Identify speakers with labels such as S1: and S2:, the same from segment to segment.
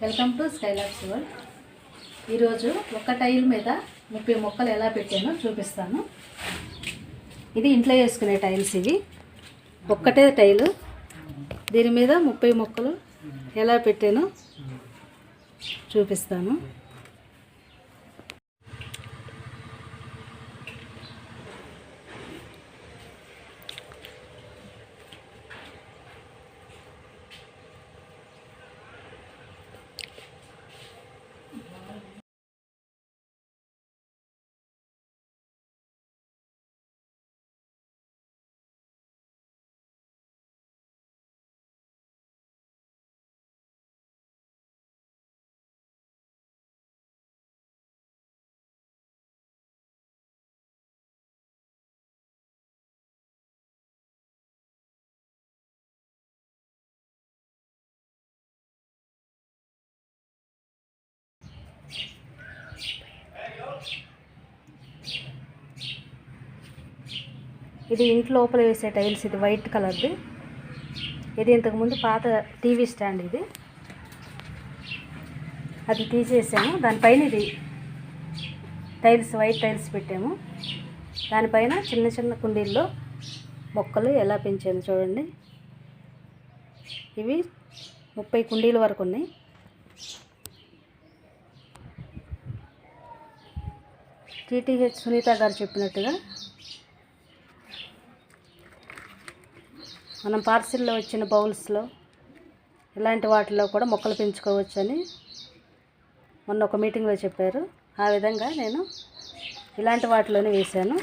S1: Welcome to స్కైలాక్స్ world. ఈరోజు ఒక్క tile మీద 30 మొక్కలు ఎలా పెట్టానో చూపిస్తాను. ఇది ఇంట్లో వేసుకునే టైల్స్. ఇవి ఒక్కటే టైలు, దీని మీద 30 మొక్కలు ఎలా పెట్టానో చూపిస్తాను. ఇది ఇంట్లో లోపల వేసే టైల్స్. ఇది వైట్ కలర్ది. ఇది ఇంతకుముందు పాత టీవీ స్టాండ్. ఇది అది తీసేసాము. దానిపైన ఇది టైల్స్, వైట్ టైల్స్ పెట్టాము. దానిపైన చిన్న చిన్న కుండీల్లో మొక్కలు ఎలా పెంచాను చూడండి. ఇవి 30 కుండీల వరకు ఉన్నాయి. టీటీహెచ్ సునీత గారు చెప్పినట్టుగా మనం పార్సిల్లో వచ్చిన బౌల్స్లో ఇలాంటి వాటిలో కూడా మొక్కలు పెంచుకోవచ్చని మొన్న ఒక మీటింగ్లో చెప్పారు. ఆ విధంగా నేను ఇలాంటి వాటిలోనే వేశాను.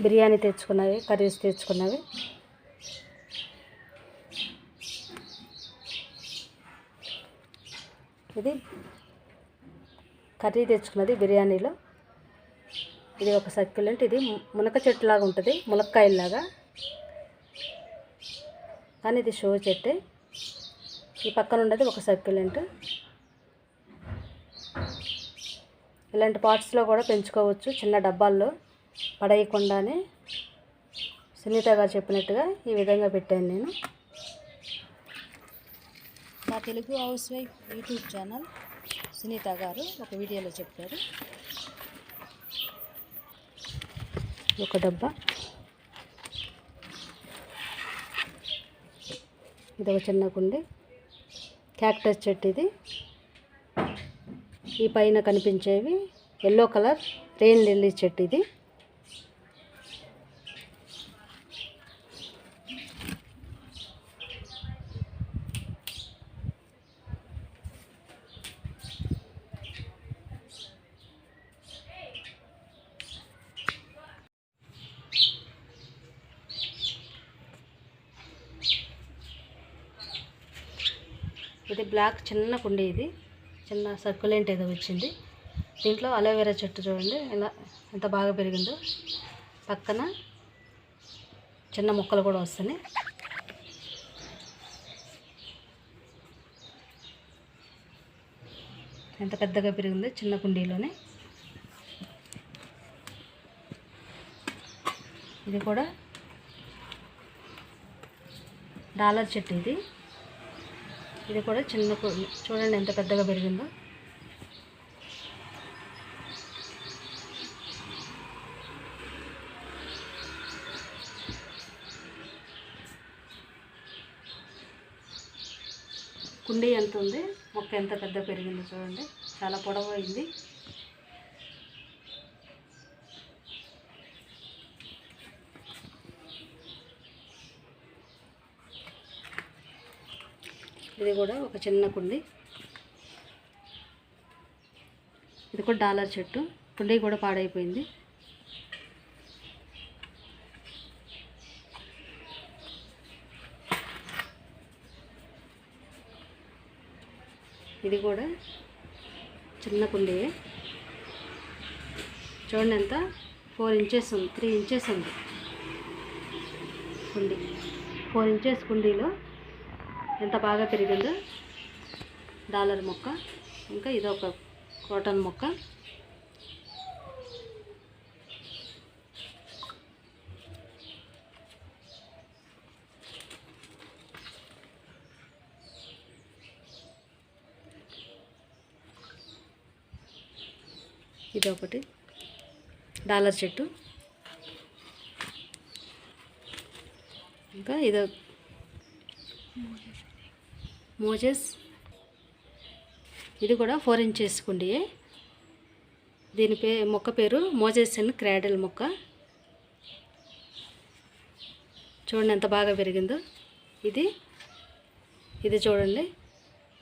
S1: బిర్యానీ తెచ్చుకున్నవి, కర్రీస్ తెచ్చుకున్నవి. ఇది కర్రీ తెచ్చుకున్నది బిర్యానీలో. ఇది ఒక సక్యులెంట్. ఇది మునక చెట్టులాగా ఉంటుంది, ములక్కాయలాగా, కానీ ఇది షో చెట్టే. ఈ పక్కన ఉన్నది ఒక సక్యులెంట్. ఇలాంటి పాట్స్లో కూడా పెంచుకోవచ్చు, చిన్న డబ్బాల్లో పడేయకుండానే. సునీత గారు చెప్పినట్టుగా ఈ విధంగా పెట్టాను నేను. మా Telugu housewife YouTube channel Sunitha garu ఒక వీడియోలో చెప్పారు. ఒక డబ్బా, ఇది ఒక చిన్న కుండి. క్యాక్టస్ చెట్టు ఇది. ఈ పైన కనిపించేవి ఎల్లో కలర్ రెయిన్ లిల్లీ చెట్టు. ఇది ఇది బ్లాక్ చిన్న కుండీ. ఇది చిన్న సర్కులెంట్ ఏదో వచ్చింది. దీంట్లో అలోవెరా చెట్టు చూడండి ఎలా ఎంత బాగా పెరిగిందో. పక్కన చిన్న మొక్కలు కూడా వస్తున్నాయి. ఎంత పెద్దగా పెరిగిందో చిన్న కుండీలోనే. ఇది కూడా డాలర్ చెట్టు. ఇది కూడా చిన్న కుండీ చూడండి ఎంత పెద్దగా పెరిగిందో. కుండీ ఎంత ఉంది, మొక్క ఎంత పెద్ద పెరిగిందో చూడండి. చాలా పొడవు అయింది. ఇది కూడా ఒక చిన్న కుండీ. ఇది కూడా డాలర్ చెట్టు. కుండీ కూడా పాడైపోయింది. ఇది కూడా చిన్న కుండీ. చూడండి ఎంత 4 ఇంచెస్ ఉంది, 3 ఇంచెస్ ఉంది కుండీ. 4 ఇంచెస్ కుండీలో ఎంత బాగా పెరిగిందో డాలర్ మొక్క. ఇంకా ఇదొక కాటన్ మొక్క. ఇది ఒకటి డాలర్ చెట్టు, ఇంకా ఇది మోజెస్, ఇది కూడా 4 ఇంచెస్ కుండి. దీని మొక్క పేరు మోజెస్ అండ్ క్రాడల్ మొక్క. చూడండి ఎంత బాగా పెరిగిందో. ఇది చూడండి,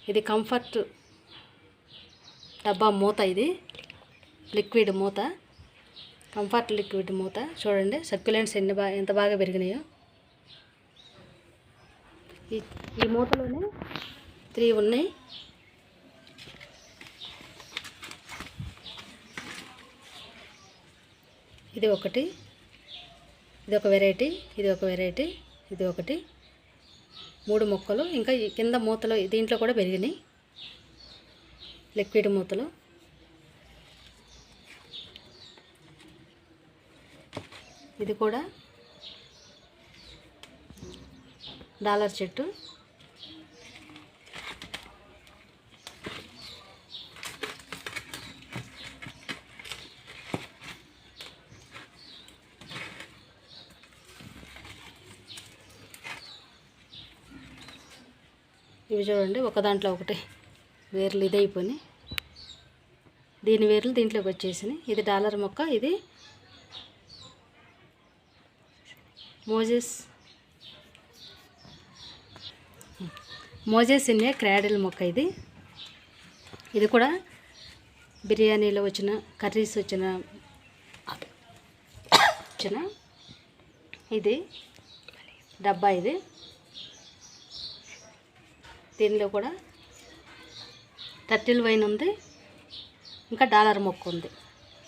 S1: ఇది కంఫర్ట్ డబ్బా మూత, ఇది లిక్విడ్ మూత, కంఫర్ట్ లిక్విడ్ మూత. చూడండి సక్యులెంట్స్ ఎంత బాగా పెరిగినాయో. ఈ మూతలోనే 3 ఉన్నాయి. ఇది ఒకటి, ఇది ఒక వెరైటీ, ఇది ఒక వెరైటీ, ఇది ఒకటి, 3 మొక్కలు. ఇంకా కింద మూతలో దీంట్లో కూడా పెరిగినాయి లిక్విడ్ మూతలు. ఇది కూడా డాలర్ చెట్టు. ఇవి చూడండి, ఒక దాంట్లో ఒకటి వేర్లు ఇదైపోయి, దీని వేర్లు దీంట్లోకి వచ్చేసినాయి. ఇది డాలర్ మొక్క, ఇది మోజెస్ ఇన్ ఏ క్రాడల్ మొక్క. ఇది కూడా బిర్యానీలో వచ్చిన, కర్రీస్ వచ్చిన ఇది డబ్బా. దీనిలో కూడా టర్టిల్ వైన్ ఉంది, ఇంకా డాలర్ మొక్క ఉంది.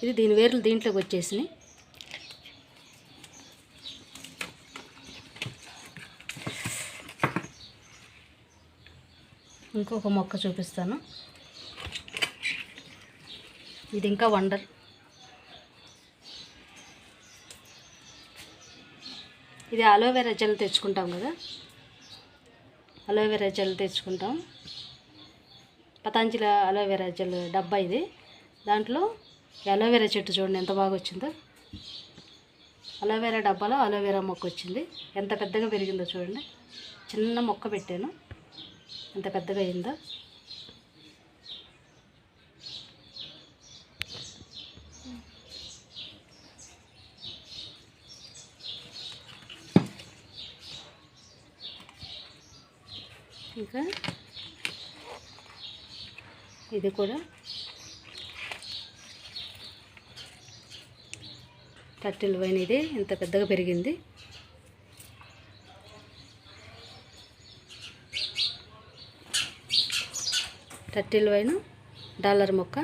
S1: ఇది దీని వేర్లు దీంట్లోకి వచ్చేసినాయి. ఇంకొక మొక్క చూపిస్తాను. ఇది ఇంకా వండర్. ఇది అలోవెరా జెల్ తెచ్చుకుంటాం కదా, అలోవెరా జెల్ తెచ్చుకుంటాం. పతంజలి అలోవెరా జెల్ డబ్బా ఇది. దాంట్లో అలోవెరా చెట్టు చూడండి ఎంత బాగా వచ్చిందో. అలోవెరా డబ్బాలో అలోవెరా మొక్క వచ్చింది. ఎంత పెద్దగా పెరిగిందో చూడండి. చిన్న మొక్క పెట్టాను, ఎంత పెద్దగా అయిందో. ఇంకా ఇది కూడా టర్టిల్ వైన్. ఇది ఎంత పెద్దగా పెరిగింది. టర్టిల్ వైన్, డాలర్ మొక్క.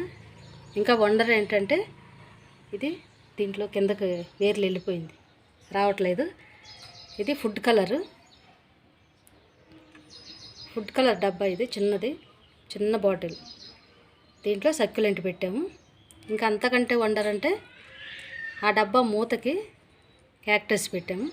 S1: ఇంకా వండర్ ఏంటంటే ఇది దీంట్లో కిందకి వేర్లు వెళ్ళిపోయింది, రావట్లేదు. ఇది ఫుడ్ కలర్ డబ్బా. ఇది చిన్నది, చిన్న బాటిల్. దీంట్లో సక్యులెంట్ పెట్టాము. ఇంకా అంతకంటే వండర్ అంటే ఆ డబ్బా మూతకి క్యాక్టస్ పెట్టాము.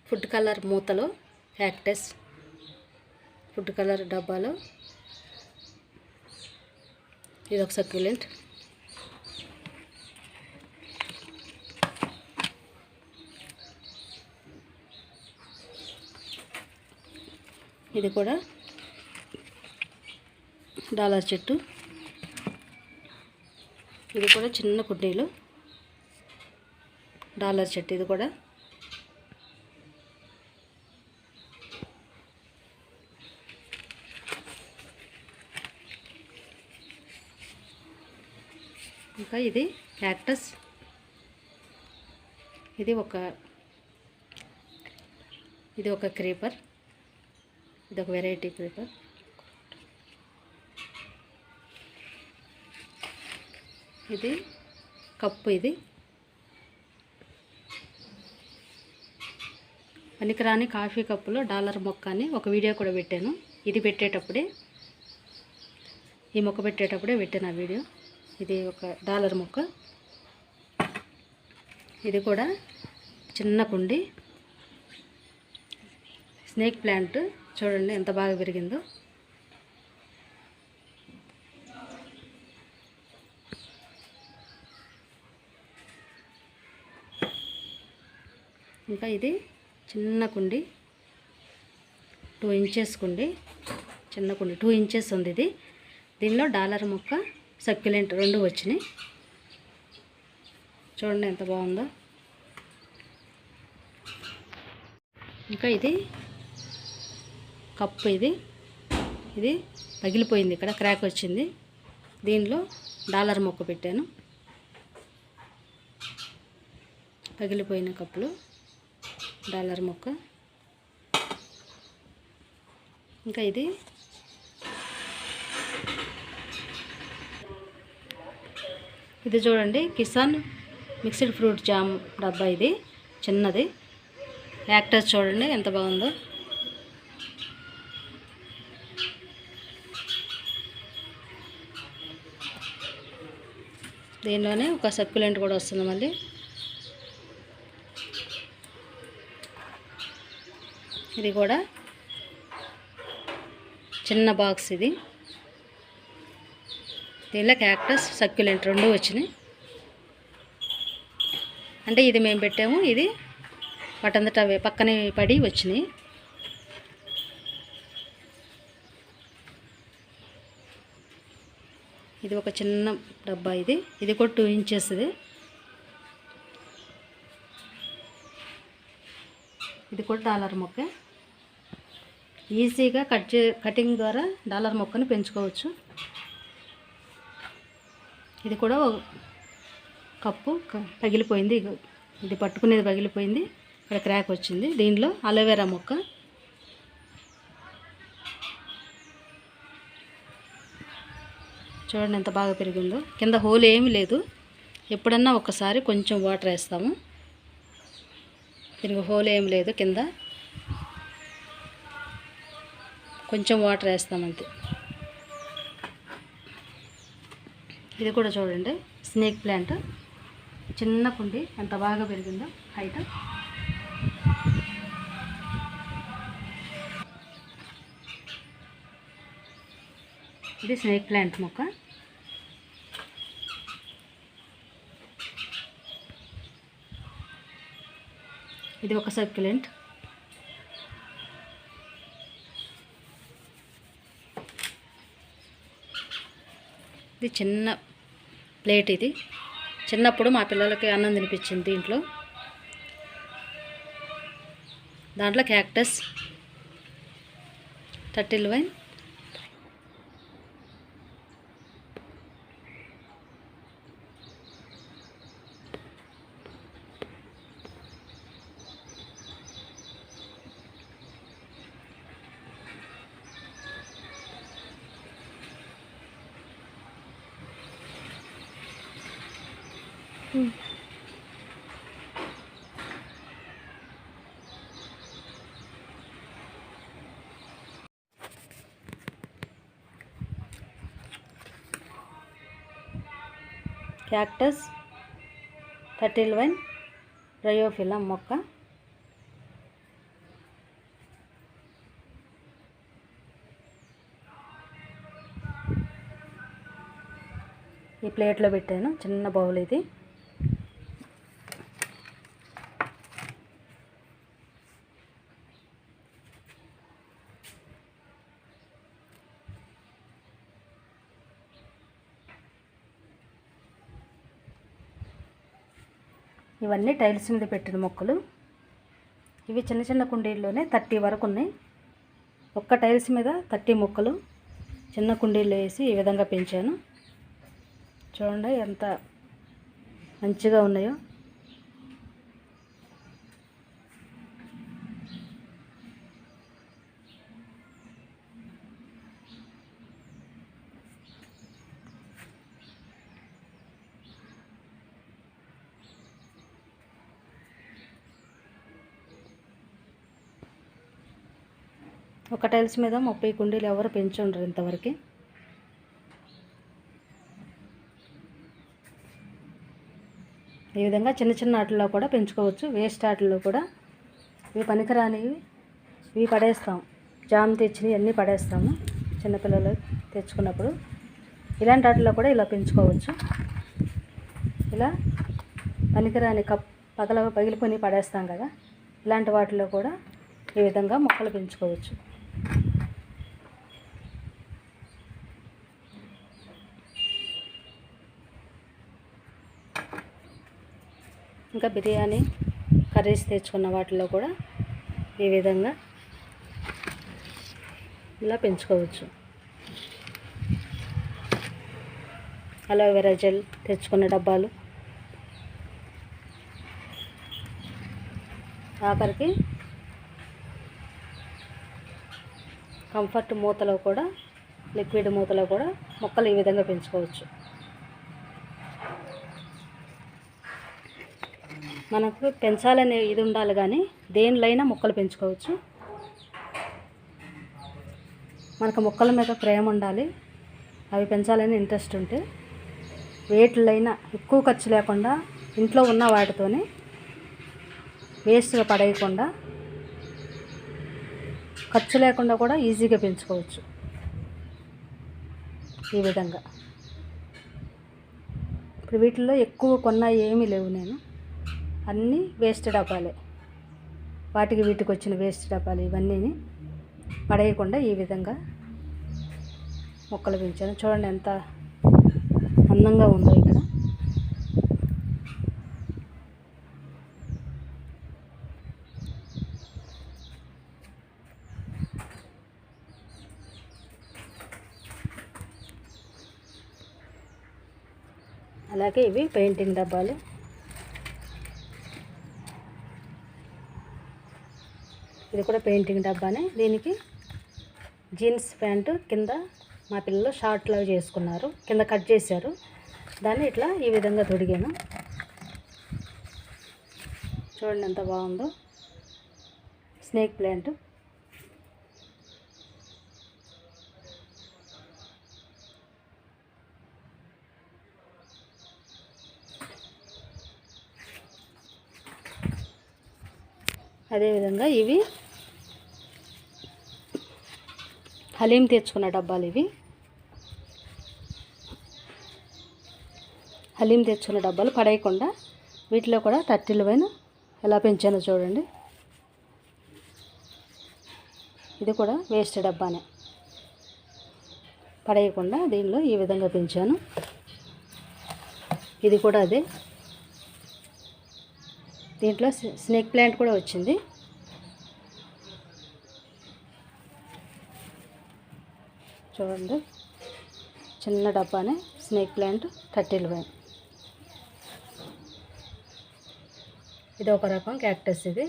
S1: ఫుడ్ కలర్ మూతలో క్యాక్టస్, ఫుడ్ కలర్ డబ్బాలో ఇది ఒక సక్యులెంట్. ఇది కూడా డాలర్ చెట్టు. ఇది కూడా చిన్న కుండీలు డాలర్ చెట్టు. ఇది కూడా ఇంకా ఇది క్యాక్టస్. ఇది ఒక క్రీపర్. ఇది ఒక వెరైటీ క్రీపర్. ఇది కప్పు. ఇది పనికిరాని కాఫీ కప్పులో డాలర్ మొక్క అని ఒక వీడియో కూడా పెట్టాను. ఇది పెట్టేటప్పుడే, ఈ మొక్క పెట్టేటప్పుడే పెట్టాను ఆ వీడియో. ఇది ఒక డాలర్ మొక్క. ఇది కూడా చిన్న కుండి స్నేక్ ప్లాంట్ చూడండి ఎంత బాగా పెరిగిందో. ఇంకా ఇది చిన్న కుండి 2 ఇంచెస్ కుండి, చిన్న కుండి 2 ఇంచెస్ ఉంది ఇది. దీనిలో డాలర్ మొక్క, సక్యులెంట్ 2 వచ్చినాయి. చూడండి ఎంత బాగుందో. ఇంకా ఇది కప్పు, ఇది పగిలిపోయింది, ఇక్కడ క్రాక్ వచ్చింది. దీనిలో డాలర్ మొక్క పెట్టాను. పగిలిపోయిన కప్పులో డాలర్ మొక్క. ఇంకా ఇది చూడండి కిసాన్ మిక్స్డ్ ఫ్రూట్ జామ్ డబ్బా. ఇది చిన్నది. యాక్టర్స్ చూడండి ఎంత బాగుందో. దీనిలోనే ఒక సక్యులెంట్ కూడా వస్తుంది మళ్ళీ. ఇది కూడా చిన్న బాక్స్. ఇది దీనిలో క్యాక్టస్, సక్యులెంట్ 2 వచ్చినాయి. అంటే ఇది మేము పెట్టాము, ఇది వాటంతట అవే పక్కనే పడి వచ్చినాయి. ఇది ఒక చిన్న డబ్బా. ఇది కూడా 2 ఇంచెస్. ఇది కూడా డాలర్ మొక్క. ఈజీగా కటింగ్ ద్వారా డాలర్ మొక్కను పెంచుకోవచ్చు. ఇది కూడా కప్పు పగిలిపోయింది. ఇది పట్టుకునేది పగిలిపోయింది, ఇక్కడ క్రాక్ వచ్చింది. దీనిలో అలోవెరా మొక్క. చూడండి ఎంత బాగా పెరిగిందో. కింద హోల్ ఏమీ లేదు. ఎప్పుడన్నా ఒకసారి కొంచెం వాటర్ వేస్తాము. దీనికి హోల్ ఏమి లేదు, కింద కొంచెం వాటర్ వేస్తామంతే. ఇది కూడా చూడండి స్నేక్ ప్లాంట్. చిన్న కుండి ఎంత బాగా పెరిగిందో హైట్. ఇది స్నేక్ ప్లాంట్ మొక్క. ఇది ఒక సర్క్యులెంట్. ఇది చిన్న ప్లేట్. ఇది చిన్నప్పుడు మా పిల్లలకి అన్నం తినిపించింది దీంట్లో. దాంట్లో cactus, turtle wine, cactus, turtle wine, bryophyllum మొక్క. ఈ ప్లేట్లో పెట్టాను, చిన్న బౌల్ ఇది. ఇవన్నీ టైల్స్ మీద పెట్టిన మొక్కలు. ఇవి చిన్న చిన్న కుండీల్లోనే 30 వరకు ఉన్నాయి. ఒక్క టైల్స్ మీద 30 మొక్కలు చిన్న కుండీల్లో వేసి ఈ విధంగా పెంచాను. చూడండి ఎంత మంచిగా ఉన్నాయో. ఒక టైల్స్ మీద 30 కుండీలు ఎవరు పెంచుండరు ఇంతవరకు. ఈ విధంగా చిన్న చిన్న వాటిల్లో కూడా పెంచుకోవచ్చు. వేస్ట్ వాటిల్లో కూడా ఇవి పనికిరానివి ఇవి పడేస్తాం. జామ్ తెచ్చినవి అన్నీ పడేస్తాము చిన్నపిల్లలు తెచ్చుకున్నప్పుడు. ఇలాంటి వాటిల్లో కూడా ఇలా పెంచుకోవచ్చు. ఇలా పనికిరాని పగిలిపోయి పడేస్తాం కదా, ఇలాంటి వాటిలో కూడా ఈ విధంగా మొక్కలు పెంచుకోవచ్చు. ఇంకా బిర్యానీ కర్రీస్ తెచ్చుకున్న వాటిలో కూడా ఈ విధంగా ఇలా పెంచుకోవచ్చు. అలోవెరా జెల్ తెచ్చుకున్న డబ్బాలు, ఆఖరికి కంఫర్ట్ మూతలో కూడా, లిక్విడ్ మూతలో కూడా మొక్కలు ఈ విధంగా పెంచుకోవచ్చు. మనకు పెంచాలనే ఇది ఉండాలి కానీ దేనిలైనా మొక్కలు పెంచుకోవచ్చు. మనకు మొక్కల మీద ప్రేమ ఉండాలి, అవి పెంచాలని ఇంట్రెస్ట్ ఉంటే వేటిలైనా ఎక్కువ ఖర్చు లేకుండా ఇంట్లో ఉన్న వాటితోనే వేస్ట్గా పడేయకుండా ఖర్చు లేకుండా కూడా ఈజీగా పెంచుకోవచ్చు. ఈ విధంగా ఇప్పుడు వీటిల్లో ఎక్కువ కొన్నా ఏమీ లేవు, నేను అన్నీ వేస్ట్ డబ్బాలే, వాటికి వీటికి వచ్చిన వేస్ట్ డబ్బాలు ఇవన్నీ పడేయకుండా ఈ విధంగా మొక్కలు పెంచాను. చూడండి ఎంత అందంగా ఉందో ఇక్కడ. అలాగే ఇవి పెయింటింగ్ డబ్బాలు. ఇది కూడా పెయింటింగ్ డబ్బానే. దీనికి జీన్స్ ప్యాంటు కింద మా పిల్లలు షార్ట్లో చేసుకున్నారు, కింద కట్ చేశారు, దాన్ని ఇట్లా ఈ విధంగా తొడిగాను. చూడండి ఎంత బాగుందో. స్నేక్ ప్లాంట్, అదేవిధంగా ఇవి హలీం తెచ్చుకున్న డబ్బాలు. ఇవి హలీం తెచ్చుకున్న డబ్బాలు పడేయకుండా వీటిలో కూడా టర్టిల్ వైన్ ఎలా పెంచానో చూడండి. ఇది కూడా వేస్ట్ డబ్బానే, పడేయకుండా దీనిలో ఈ విధంగా పెంచాను. ఇది కూడా అదే, దీంట్లో స్నేక్ ప్లాంట్ కూడా వచ్చింది. చూడండి చిన్న డబ్బానే స్నేక్ ప్లాంట్ టర్టిల్ వైన్. ఇది ఒక రకం క్యాక్టస్. ఇది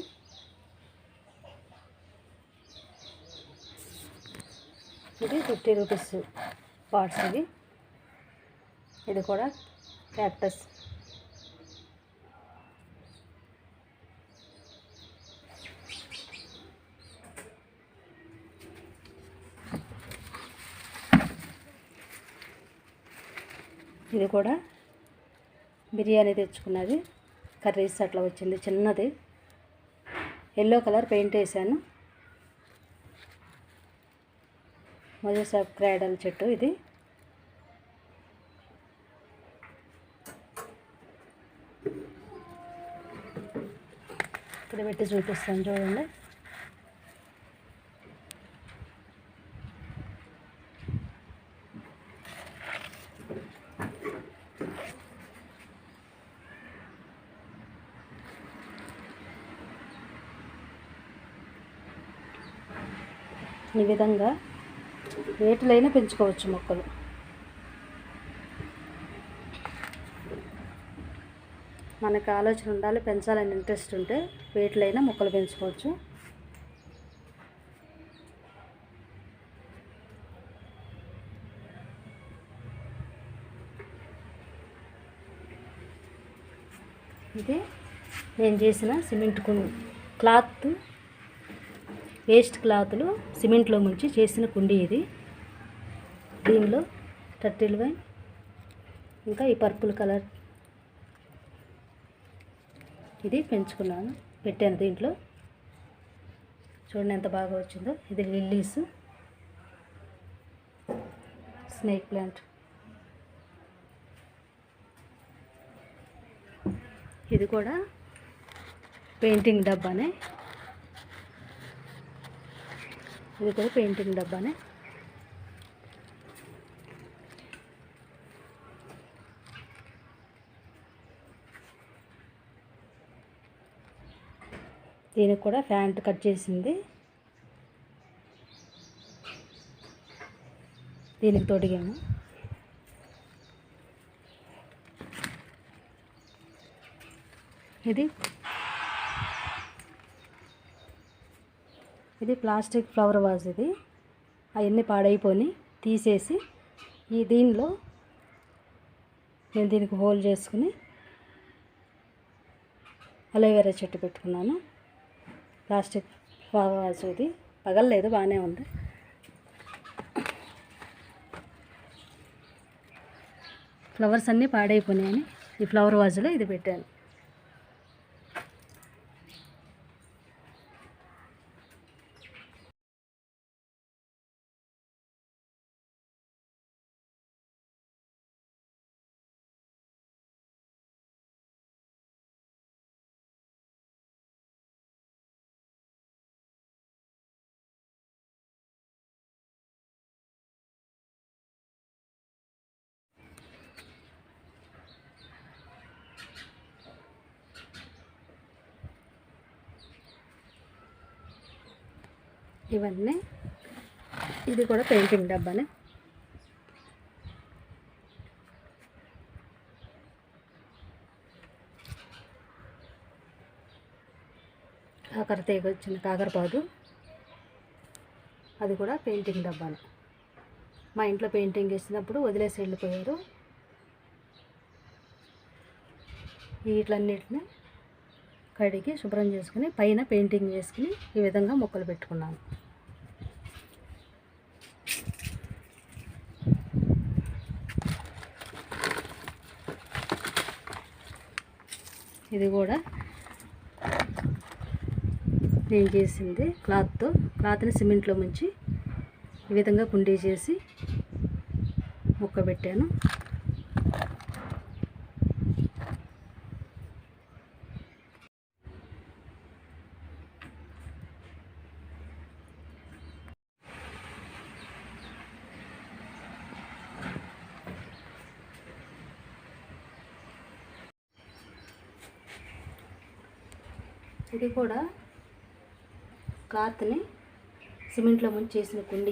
S1: ఇది 50 రూపీస్ పాట్స్. ఇది కూడా క్యాక్టస్. ఇది కూడా బిర్యానీ తెచ్చుకున్నది, కర్రీస్ అట్లా వచ్చింది చిన్నది. ఎల్లో కలర్ పెయింట్ వేసాను. మజూస్ ఆఫ్ క్రాడల్ చెట్టు ఇది. ఇక్కడ పెట్టి చూపిస్తాను చూడండి. ఈ విధంగా వేటిలైనా పెంచుకోవచ్చు మొక్కలు. మనకు ఆలోచన ఉండాలి, పెంచాలని ఇంట్రెస్ట్ ఉంటే వేటిలైనా మొక్కలు పెంచుకోవచ్చు. ఇది నేను చేసిన సిమెంట్ క్లాత్, వేస్ట్ క్లాత్లు సిమెంట్లో ముంచి చేసిన కుండీ ఇది. దీనిలో టర్టిల్ వైన్, ఇంకా ఈ పర్పుల్ కలర్ ఇది పెంచుకున్నాను, పెట్టాను దీంట్లో. చూడండి ఎంత బాగా వచ్చిందో. ఇది లిల్లీస్, స్నేక్ ప్లాంట్. ఇది కూడా పెయింటింగ్ డబ్బానే. ఇది కూడా పెయింటింగ్ డబ్బానే. దీనికి కూడా ప్యాంట్ కట్ చేసింది, దీనికి తొడిగాము. ఇది ప్లాస్టిక్ ఫ్లవర్ వాజ్. ఇది అవన్నీ పాడైపోయి తీసేసి దీనిలో నేను దీనికి హోల్ చేసుకుని అలోవెరా చెట్టు పెట్టుకున్నాను. Plastic flower vase. ఇది పగలలేదు, బాగానే ఉంది. ఫ్లవర్స్ అన్నీ పాడైపోయినాయని ఈ ఫ్లవర్ వాజ్లో ఇది పెట్టాను. ఇవన్నీ, ఇది కూడా పెయింటింగ్ డబ్బానే. కాకర తీగ వచ్చిన కాకరపాదు, అది కూడా పెయింటింగ్ డబ్బానే. మా ఇంట్లో పెయింటింగ్ వేసినప్పుడు వదిలేసి వెళ్ళిపోయారు. వీటిలన్నిటిని కడిగి శుభ్రం చేసుకుని పైన పెయింటింగ్ వేసుకుని ఈ విధంగా మొక్కలు పెట్టుకున్నాను. ఇది కూడా నేను చేసింది క్లాత్ని సిమెంట్లో ముంచి ఈ విధంగా కుండీ చేసి మొక్క పెట్టాను. ఇది కూడా క్లాత్ని సిమెంట్లో ముంచి చేసిన కుండీ.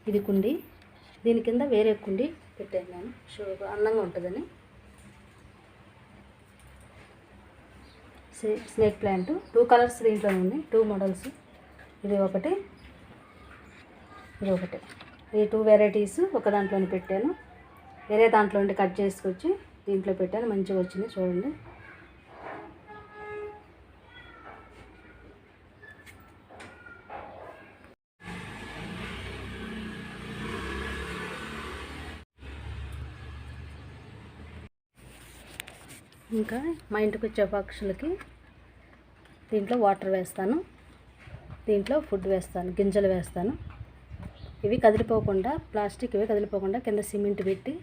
S1: ఇది కుండీ. దీని కింద వేరే కుండీ పెట్టాను నేను, అందంగా ఉంటుందని. స్నేక్ ప్లాంట్ 2 కలర్స్ దీంట్లో ఉంది, 2 మోడల్స్. ఇది ఒకటి, ఇది ఒకటి. ఈ 2 వెరైటీస్ ఒక దాంట్లోనే పెట్టాను. వేరే దాంట్లో నుండి కట్ చేసుకొచ్చి దీంట్లో పెట్టాను. మంచిగా వచ్చింది చూడండి. ఇంకా మా ఇంటికి వచ్చే పక్షులకి దీంట్లో వాటర్ వేస్తాను, దీంట్లో ఫుడ్ వేస్తాను, గింజలు వేస్తాను. ఇవి కదిలిపోకుండా, ప్లాస్టిక్ ఇవి కదిలిపోకుండా కింద సిమెంట్ పెట్టి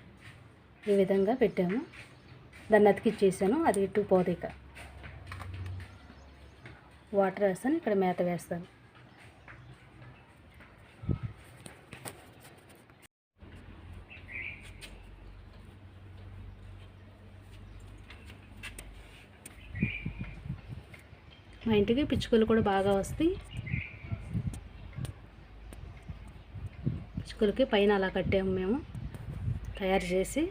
S1: ఈ విధంగా పెట్టాము. దాన్ని అతికిచ్చేసాను, అది ఇటు పోదు. ఇక వాటర్ వేస్తాను, ఇక్కడ మేత వేస్తాను. మా ఇంటికి పిచ్చుకలు కూడా బాగా వస్తాయి. పిచ్చుకలకి పైన అలా కట్టాము మేము తయారు చేసి.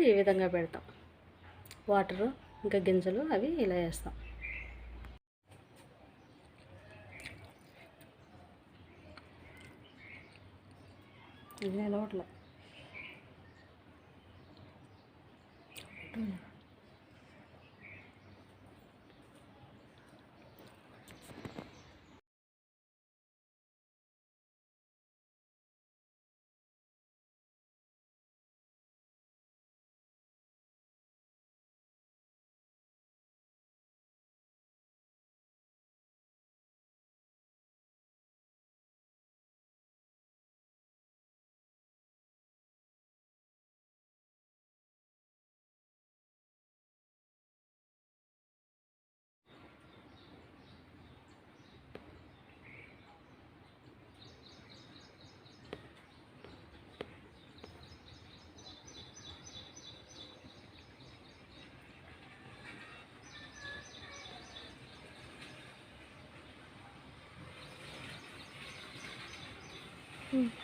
S1: ఈ విధంగా పెడతాం. వాటరు ఇంకా గింజలు అవి ఇలా వేస్తాం. ఇది లోట్లో
S2: ఉమ్.